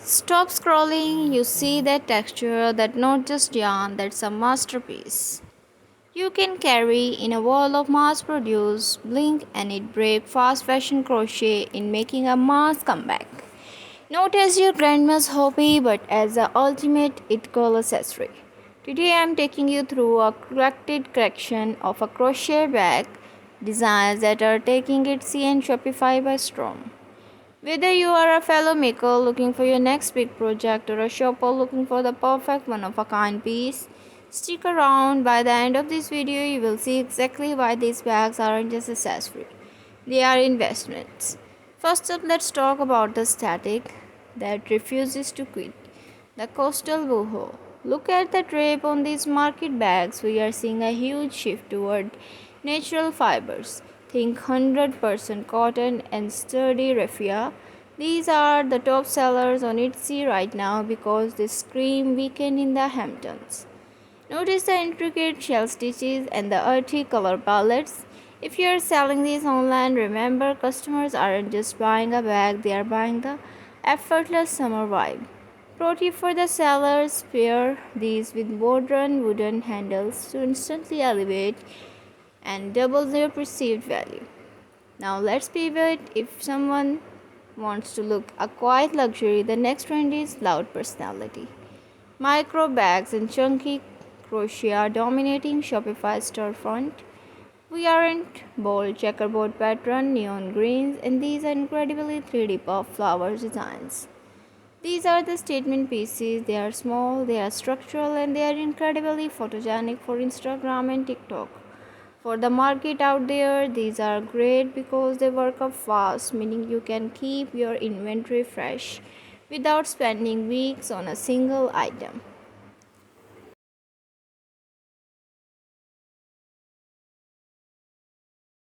Stop scrolling, you see that texture, that not just yarn, that's a masterpiece. You can carry in a wall of mass produced, blink and it break fast fashion crochet in making a mass comeback. Not as your grandma's hobby, but as the ultimate it girl accessory. Today I am taking you through a corrected collection of a crochet bag designs that are taking Etsy and Shopify by storm. Whether you are a fellow maker looking for your next big project or a shopper looking for the perfect one of a kind piece, stick around. By the end of this video, you will see exactly why these bags aren't just accessories, they are investments. First up, let's talk about the static that refuses to quit, the coastal boho. Look at the drape on these market bags. We are seeing a huge shift toward natural fibers. Think 100% cotton and sturdy raffia. These are the top sellers on Etsy right now because they scream weekend in the Hamptons. Notice the intricate shell stitches and the earthy color palettes. If you are selling these online, remember customers aren't just buying a bag, they are buying the effortless summer vibe. Pro tip for the sellers, pair these with modern wooden handles to instantly elevate and double their perceived value. Now let's pivot. If someone wants to look a quiet luxury, the next trend is loud personality. Micro bags and chunky crochet are dominating Shopify storefront. We aren't bold checkerboard pattern, neon greens, and these are incredibly 3D puff flower designs. These are the statement pieces. They are small, they are structural, and they are incredibly photogenic for Instagram and TikTok. For the market out there, these are great because they work up fast, meaning you can keep your inventory fresh without spending weeks on a single item.